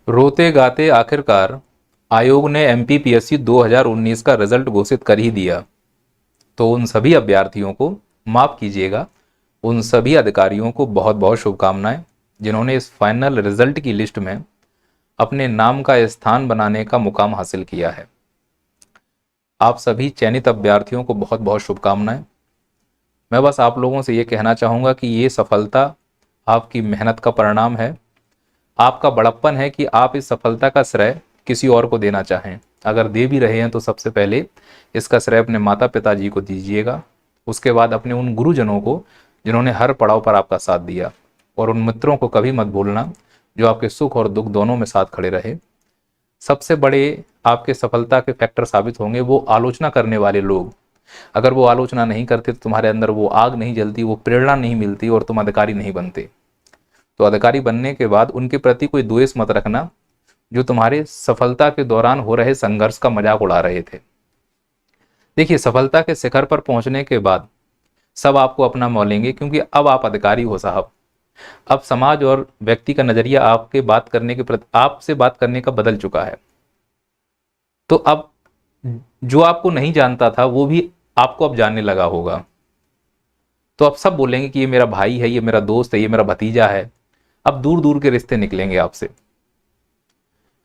रोते गाते आखिरकार आयोग ने एमपीपीएससी 2019 का रिजल्ट घोषित कर ही दिया। तो उन सभी अभ्यर्थियों को माफ कीजिएगा, उन सभी अधिकारियों को बहुत बहुत शुभकामनाएं जिन्होंने इस फाइनल रिजल्ट की लिस्ट में अपने नाम का स्थान बनाने का मुकाम हासिल किया है। आप सभी चयनित अभ्यर्थियों को बहुत बहुत शुभकामनाएं। मैं बस आप लोगों से ये कहना चाहूँगा कि ये सफलता आपकी मेहनत का परिणाम है। आपका बड़प्पन है कि आप इस सफलता का श्रेय किसी और को देना चाहें। अगर दे भी रहे हैं तो सबसे पहले इसका श्रेय अपने माता पिताजी को दीजिएगा, उसके बाद अपने उन गुरुजनों को जिन्होंने हर पड़ाव पर आपका साथ दिया, और उन मित्रों को कभी मत भूलना जो आपके सुख और दुख दोनों में साथ खड़े रहे। सबसे बड़े आपके सफलता के फैक्टर साबित होंगे वो आलोचना करने वाले लोग। अगर वो आलोचना नहीं करते तो तुम्हारे अंदर वो आग नहीं जलती, वो प्रेरणा नहीं मिलती और तुम अधिकारी नहीं बनते। तो अधिकारी बनने के बाद उनके प्रति कोई द्वेष मत रखना जो तुम्हारे सफलता के दौरान हो रहे संघर्ष का मजाक उड़ा रहे थे। देखिए, सफलता के शिखर पर पहुंचने के बाद सब आपको अपना मौलेंगे, क्योंकि अब आप अधिकारी हो साहब। अब समाज और व्यक्ति का नजरिया आपके बात करने के प्रति, आपसे बात करने का बदल चुका है। तो अब जो आपको नहीं जानता था वो भी आपको अब जानने लगा होगा। तो अब सब बोलेंगे कि ये मेरा भाई है, ये मेरा दोस्त है, ये मेरा भतीजा है। अब दूर दूर के रिश्ते निकलेंगे आपसे।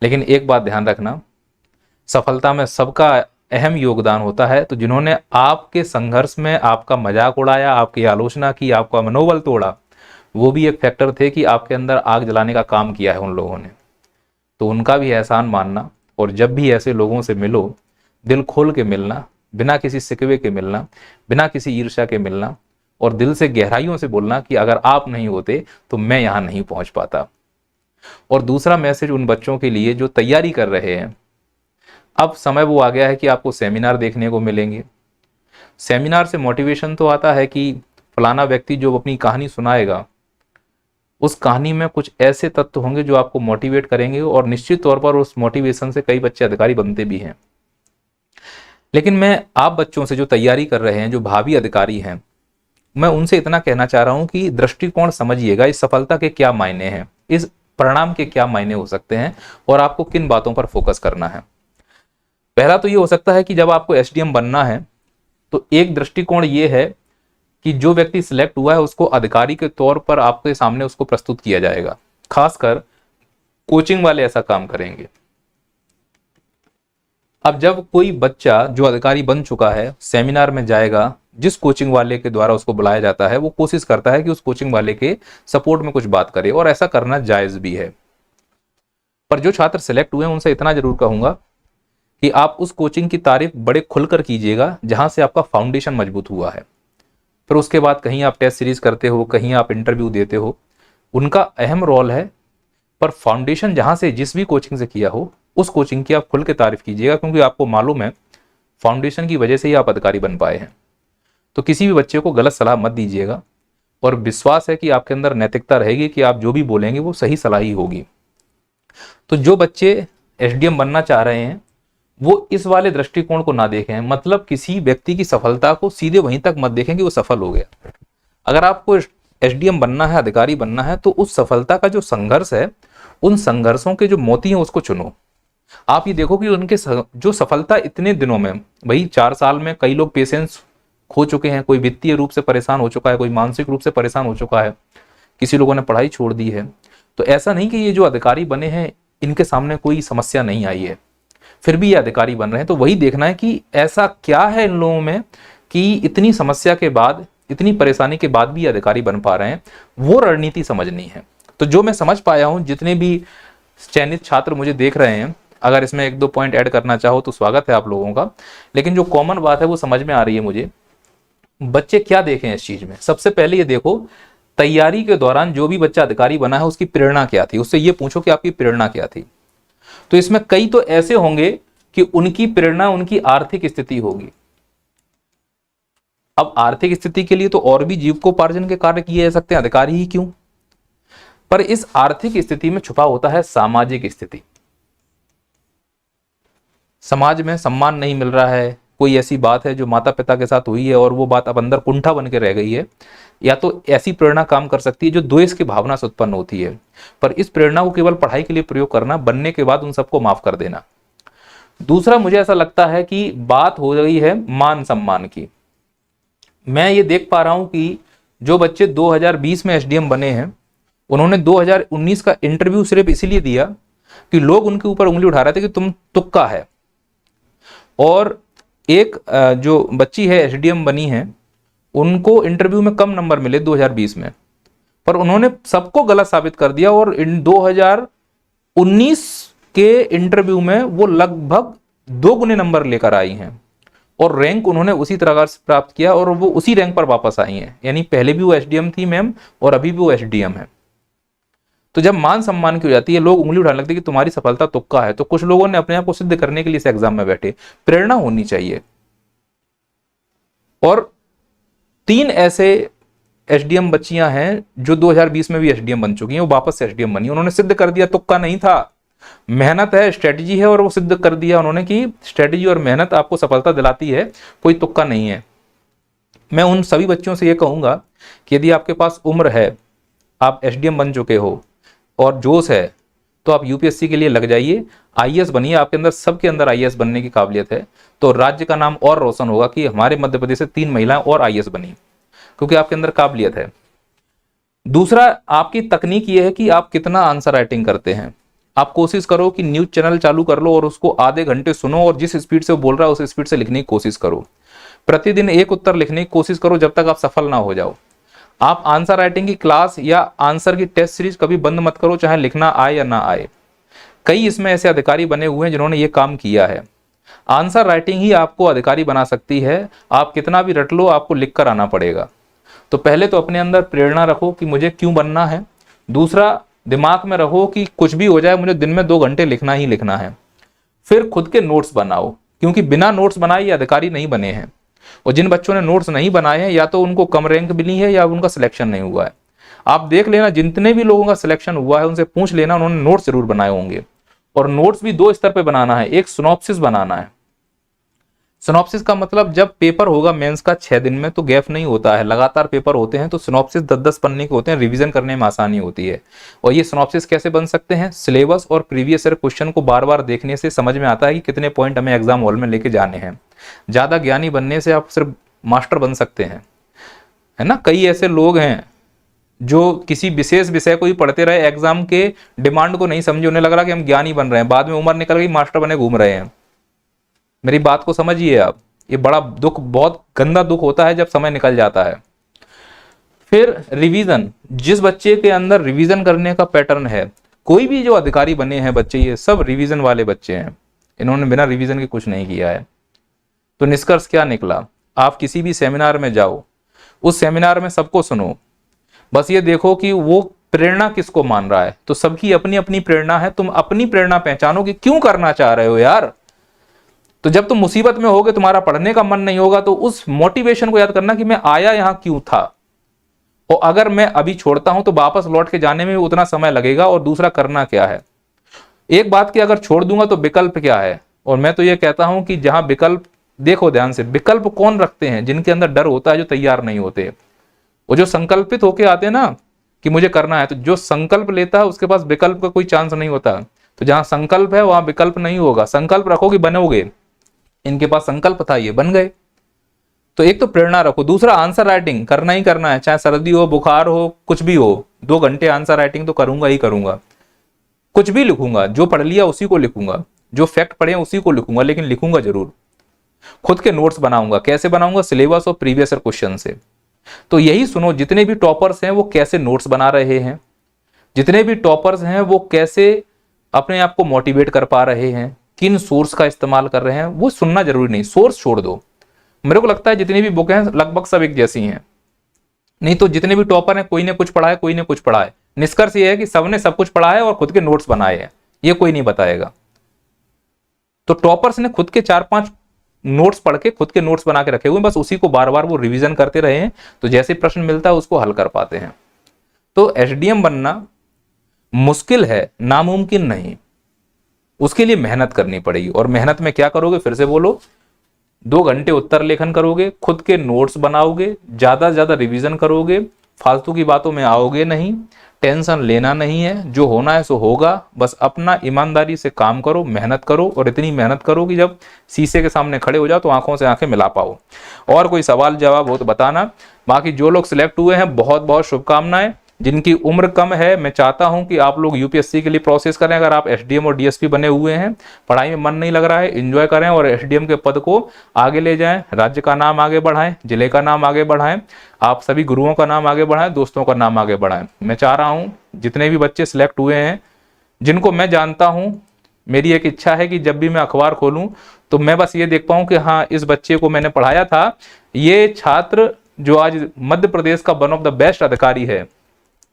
लेकिन एक बात ध्यान रखना, सफलता में सबका अहम योगदान होता है। तो जिन्होंने आपके संघर्ष में आपका मजाक उड़ाया, आपकी आलोचना की, आपका मनोबल तोड़ा, वो भी एक फैक्टर थे कि आपके अंदर आग जलाने का काम किया है उन लोगों ने। तो उनका भी एहसान मानना, और जब भी ऐसे लोगों से मिलो दिल खोल के मिलना, बिना किसी सिकवे के मिलना, बिना किसी ईर्ष्या के मिलना, और दिल से गहराइयों से बोलना कि अगर आप नहीं होते तो मैं यहां नहीं पहुंच पाता। और दूसरा मैसेज उन बच्चों के लिए जो तैयारी कर रहे हैं, अब समय वो आ गया है कि आपको सेमिनार देखने को मिलेंगे। सेमिनार से मोटिवेशन तो आता है कि फलाना व्यक्ति जो अपनी कहानी सुनाएगा उस कहानी में कुछ ऐसे तत्व होंगे जो आपको मोटिवेट करेंगे, और निश्चित तौर पर उस मोटिवेशन से कई बच्चे अधिकारी बनते भी हैं। लेकिन मैं आप बच्चों से जो तैयारी कर रहे हैं, जो भावी अधिकारी हैं, मैं उनसे इतना कहना चाह रहा हूं कि दृष्टिकोण समझिएगा, इस सफलता के क्या मायने हैं, इस परिणाम के क्या मायने हो सकते हैं, और आपको किन बातों पर फोकस करना है। पहला तो ये हो सकता है कि जब आपको एसडीएम बनना है तो एक दृष्टिकोण ये है कि जो व्यक्ति सिलेक्ट हुआ है उसको अधिकारी के तौर पर आपके सामने उसको प्रस्तुत किया जाएगा। खासकर कोचिंग वाले ऐसा काम करेंगे। अब जब कोई बच्चा जो अधिकारी बन चुका है सेमिनार में जाएगा, जिस कोचिंग वाले के द्वारा उसको बुलाया जाता है वो कोशिश करता है कि उस कोचिंग वाले के सपोर्ट में कुछ बात करे, और ऐसा करना जायज भी है। पर जो छात्र सिलेक्ट हुए हैं उनसे इतना जरूर कहूंगा कि आप उस कोचिंग की तारीफ बड़े खुलकर कीजिएगा जहां से आपका फाउंडेशन मजबूत हुआ है। फिर उसके बाद कहीं आप टेस्ट सीरीज करते हो, कहीं आप इंटरव्यू देते हो, उनका अहम रोल है। पर फाउंडेशन जहां से जिस भी कोचिंग से किया हो उस कोचिंग की आप खुल के तारीफ कीजिएगा, क्योंकि आपको मालूम है फाउंडेशन की वजह से ही आप अधिकारी बन पाए हैं। तो किसी भी बच्चे को गलत सलाह मत दीजिएगा, और विश्वास है कि आपके अंदर नैतिकता रहेगी कि आप जो भी बोलेंगे वो सही सलाह ही होगी। तो जो बच्चे एसडीएम बनना चाह रहे हैं वो इस वाले दृष्टिकोण को ना देखें, मतलब किसी व्यक्ति की सफलता को सीधे वहीं तक मत देखें कि वो सफल हो गया। अगर आपको एसडीएम बनना है, अधिकारी बनना है, तो उस सफलता का जो संघर्ष है, उन संघर्षों के जो मोती हैं उसको चुनो। आप ये देखो कि उनके जो सफलता इतने दिनों में, भाई 4 साल में कई लोग पेशेंस खो चुके हैं, कोई वित्तीय रूप से परेशान हो चुका है, कोई मानसिक रूप से परेशान हो चुका है, किसी लोगों ने पढ़ाई छोड़ दी है। तो ऐसा नहीं कि ये जो अधिकारी बने हैं इनके सामने कोई समस्या नहीं आई है, फिर भी ये अधिकारी बन रहे हैं। तो वही देखना है कि ऐसा क्या है इन लोगों में कि इतनी समस्या के बाद, इतनी परेशानी के बाद भी अधिकारी बन पा रहे हैं, वो रणनीति समझनी है। तो जो मैं समझ पाया हूं, जितने भी चयनित छात्र मुझे देख रहे हैं, अगर इसमें 1-2 पॉइंट ऐड करना चाहो तो स्वागत है आप लोगों का। लेकिन जो कॉमन बात है वो समझ में आ रही है मुझे। बच्चे क्या देखें इस चीज में, सबसे पहले ये देखो तैयारी के दौरान जो भी बच्चा अधिकारी बना है उसकी प्रेरणा क्या थी, उससे ये पूछो कि आपकी प्रेरणा क्या थी। तो इसमें कई तो ऐसे होंगे कि उनकी प्रेरणा उनकी आर्थिक स्थिति होगी। अब आर्थिक स्थिति के लिए तो और भी जीविकोपार्जन के कार्य किए जा सकते हैं, अधिकारी ही क्यों। पर इस आर्थिक स्थिति में छुपा होता है सामाजिक स्थिति। समाज में सम्मान नहीं मिल रहा है, कोई ऐसी बात है जो माता पिता के साथ हुई है और वो बात अब अंदर कुंठा बन के रह गई है, या तो ऐसी प्रेरणा काम कर सकती है जो द्वेष की भावना से उत्पन्न होती है। पर इस प्रेरणा को केवल पढ़ाई के लिए प्रयोग करना, बनने के बाद उन सबको माफ कर देना। दूसरा, मुझे ऐसा लगता है कि बात हो रही है मान सम्मान की। मैं ये देख पा रहा हूं कि जो बच्चे 2020 में एसडीएम बने हैं, उन्होंने 2019 का इंटरव्यू सिर्फ इसीलिए दिया कि लोग उनके ऊपर उंगली उठा रहे थे कि तुम तुक्का है। और एक जो बच्ची है एसडीएम बनी है, उनको इंटरव्यू में कम नंबर मिले 2020 में, पर उन्होंने सबको गलत साबित कर दिया और इन 2019 के इंटरव्यू में वो लगभग 2 गुने नंबर लेकर आई हैं और रैंक उन्होंने उसी तरह से प्राप्त किया और वो उसी रैंक पर वापस आई हैं। यानी पहले भी वो एसडीएम थी मैम और अभी भी वो एसडीएम है। तो जब मान सम्मान की हो जाती है, लोग उंगली उठाने लगते हैं कि तुम्हारी सफलता तुक्का है, तो कुछ लोगों ने अपने आप को सिद्ध करने के लिए इस एग्जाम में बैठे। प्रेरणा होनी चाहिए। और 3 ऐसे एसडीएम बच्चियां हैं जो 2020 में भी एसडीएम बन चुकी हैं, वो वापस से एसडीएम बनी। उन्होंने सिद्ध कर दिया तुक्का नहीं था, मेहनत है, स्ट्रेटजी है, और वो सिद्ध कर दिया उन्होंने कि स्ट्रेटजी और मेहनत आपको सफलता दिलाती है, कोई तुक्का नहीं है। मैं उन सभी बच्चों से ये कहूंगा कि यदि आपके पास उम्र है, आप एसडीएम बन चुके हो और जोश है, तो आप यूपीएससी के लिए लग जाइए, आईएएस बनिए। आपके अंदर, सबके अंदर आईएएस बनने की काबिलियत है, तो राज्य का नाम और रोशन होगा कि हमारे मध्य प्रदेश से 3 महिलाएं और आईएएस बनी, क्योंकि आपके अंदर काबिलियत है। दूसरा, आपकी तकनीक ये है कि आप कितना आंसर राइटिंग करते हैं। आप कोशिश करो कि न्यूज चैनल चालू कर लो और उसको आधे घंटे सुनो और जिस स्पीड से वो बोल रहा है उस स्पीड से लिखने की कोशिश करो। प्रतिदिन एक उत्तर लिखने की कोशिश करो जब तक आप सफल ना हो जाओ। आप आंसर राइटिंग की क्लास या आंसर की टेस्ट सीरीज कभी बंद मत करो, चाहे लिखना आए या ना आए। कई इसमें ऐसे अधिकारी बने हुए हैं जिन्होंने ये काम किया है। आंसर राइटिंग ही आपको अधिकारी बना सकती है। आप कितना भी रट लो, आपको लिख कर आना पड़ेगा। तो पहले तो अपने अंदर प्रेरणा रखो कि मुझे क्यों बनना है। दूसरा, दिमाग में रखो कि कुछ भी हो जाए मुझे दिन में 2 घंटे लिखना ही लिखना है। फिर खुद के नोट्स बनाओ, क्योंकि बिना नोट्स बनाए ये अधिकारी नहीं बने हैं। और जिन बच्चों ने नोट्स नहीं बनाए हैं, या तो उनको कम रैंक मिली है या उनका सिलेक्शन नहीं हुआ है। आप देख लेना, जितने भी लोगों का सिलेक्शन हुआ है उनसे पूछ लेना, उन्होंने नोट्स जरूर बनाए होंगे। और नोट्स भी 2 स्तर पे बनाना है। एक सिनॉप्सिस बनाना है। सिनॉप्सिस का मतलब, जब पेपर होगा मेंस का 6 दिन में, तो गैप नहीं होता है, लगातार पेपर होते हैं, तो सिनॉप्सिस 10-10 पन्ने के होते हैं, रिवीजन करने में आसानी होती है। और ये सिनॉप्सिस कैसे बन सकते हैं? सिलेबस और प्रीवियस ईयर क्वेश्चन को बार बार देखने से समझ में आता है कि कितने पॉइंट हमें एग्जाम हॉल में लेके जाने हैं। ज्यादा ज्ञानी बनने से आप सिर्फ मास्टर बन सकते हैं, है ना। कई ऐसे लोग हैं जो किसी विशेष विषय को ही पढ़ते रहे, एग्जाम के डिमांड को नहीं समझे, उन्हें लग रहा कि हम ज्ञानी बन रहे हैं, बाद में उम्र निकल गई, मास्टर बने घूम रहे हैं। मेरी बात को समझिए आप। ये बड़ा दुख, बहुत गंदा दुख होता है जब समय निकल जाता है। फिर रिवीजन, जिस बच्चे के अंदर रिवीजन करने का पैटर्न है, कोई भी जो अधिकारी बने हैं बच्चे, ये सब रिवीजन वाले बच्चे हैं, इन्होंने बिना रिवीजन के कुछ नहीं किया है। तो निष्कर्ष क्या निकला? आप किसी भी सेमिनार में जाओ, उस सेमिनार में सबको सुनो, बस ये देखो कि वो प्रेरणा किसको मान रहा है। तो सबकी अपनी अपनी प्रेरणा है, तुम अपनी प्रेरणा पहचानो कि क्यों करना चाह रहे हो यार। तो जब तुम मुसीबत में होगे, तुम्हारा पढ़ने का मन नहीं होगा, तो उस मोटिवेशन को याद करना कि मैं आया यहां क्यों था, और अगर मैं अभी छोड़ता हूं तो वापस लौट के जाने में उतना समय लगेगा, और दूसरा करना क्या है। एक बात की, अगर छोड़ दूंगा तो विकल्प क्या है। और मैं तो ये कहता हूं कि जहां विकल्प, देखो ध्यान से, विकल्प कौन रखते हैं? जिनके अंदर डर होता है, जो तैयार नहीं होते। वो जो संकल्पित होके आते हैं ना कि मुझे करना है, तो जो संकल्प लेता है उसके पास विकल्प का कोई चांस नहीं होता। तो जहां संकल्प है वहां विकल्प नहीं होगा। संकल्प रखो कि बनोगे, इनके पास संकल्प था, ये बन गए। तो एक तो प्रेरणा रखो। दूसरा, आंसर राइटिंग करना ही करना है, चाहे सर्दी हो, बुखार हो, कुछ भी हो। 2 घंटे आंसर राइटिंग तो करूंगा ही करूंगा। कुछ भी लिखूंगा, जो पढ़ लिया उसी को लिखूंगा, जो फैक्ट पढ़े उसी को लिखूंगा, लेकिन लिखूंगा जरूर। खुद के नोट्स बनाऊंगा। कैसे बनाऊंगा? सिलेबस और प्रीवियस ईयर क्वेश्चन से। तो यही सुनो, जितने भी टॉपर्स हैं वो कैसे नोट्स बना रहे हैं, जितने भी टॉपर्स हैं वो कैसे अपने आप को मोटिवेट कर पा रहे हैं, किन सोर्स का इस्तेमाल कर रहे हैं, वो सुनना जरूरी नहीं, सोर्स छोड़ दो। मेरे को लगता है जितनी भी बुक हैं लगभग सब एक जैसी हैं। नहीं तो जितने भी टॉपर हैं, कोई ने कुछ पढ़ा है, कोई ने कुछ पढ़ा है। निष्कर्ष ये है कि सबने सब कुछ पढ़ा है और खुद के नोट्स बनाए हैं, ये कोई नहीं बताएगा। तो टॉपर्स ने खुद के 4-5 नोट्स पढ़ के खुद के नोट्स बना के रखे हुए, बस उसी को बार बार वो रिवीजन करते रहे हैं, तो जैसे प्रश्न मिलता है उसको हल कर पाते हैं। तो एसडीएम बनना मुश्किल है, नामुमकिन नहीं। उसके लिए मेहनत करनी पड़ेगी। और मेहनत में क्या करोगे? फिर से बोलो, 2 घंटे उत्तर लेखन करोगे, खुद के नोट्स बनाओगे, ज़्यादा से ज़्यादा रिवीजन करोगे, फालतू की बातों में आओगे नहीं, टेंशन लेना नहीं है, जो होना है सो होगा। बस अपना ईमानदारी से काम करो, मेहनत करो, और इतनी मेहनत करो कि जब शीशे के सामने खड़े हो जाओ तो आंखों से आंखें मिला पाओ। और कोई सवाल जवाब हो तो बताना। बाकी जो लोग सिलेक्ट हुए हैं, बहुत बहुत शुभकामनाएं। जिनकी उम्र कम है, मैं चाहता हूं कि आप लोग यूपीएससी के लिए प्रोसेस करें। अगर आप एसडीएम और डीएसपी बने हुए हैं, पढ़ाई में मन नहीं लग रहा है, एंजॉय करें और एसडीएम के पद को आगे ले जाएं, राज्य का नाम आगे बढ़ाएं, जिले का नाम आगे बढ़ाएं, आप सभी गुरुओं का नाम आगे बढ़ाएं, दोस्तों का नाम आगे बढ़ाएं। मैं चाह रहा हूं जितने भी बच्चे सिलेक्ट हुए हैं, जिनको मैं जानता हूं, मेरी एक इच्छा है कि जब भी मैं अखबार खोलूं तो मैं बस ये देख पाऊं कि हाँ, इस बच्चे को मैंने पढ़ाया था, ये छात्र जो आज मध्य प्रदेश का वन ऑफ द बेस्ट अधिकारी है,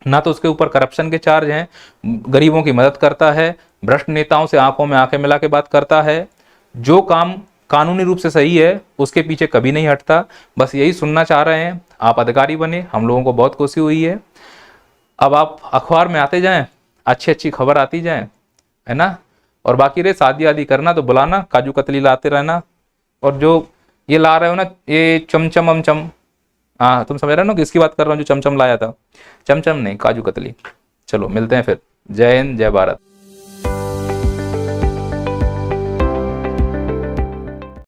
ना तो उसके ऊपर करप्शन के चार्ज हैं, गरीबों की मदद करता है, भ्रष्ट नेताओं से आंखों में आंखें मिला के बात करता है, जो काम कानूनी रूप से सही है उसके पीछे कभी नहीं हटता। बस यही सुनना चाह रहे हैं, आप अधिकारी बने, हम लोगों को बहुत खुशी हुई है। अब आप अखबार में आते जाएं, अच्छी अच्छी खबर आती जाए, है ना। और बाकी रहे शादी आदि करना तो बुलाना, काजू कतली लाते रहना। और जो ये ला रहे हो ना, ये चमचम अमचम, हाँ तुम समझ रहे हो ना किसकी बात कर रहा हूँ, जो चमचम लाया था, चमचम नहीं, काजू कतली। चलो मिलते हैं फिर। जय हिंद, जय भारत।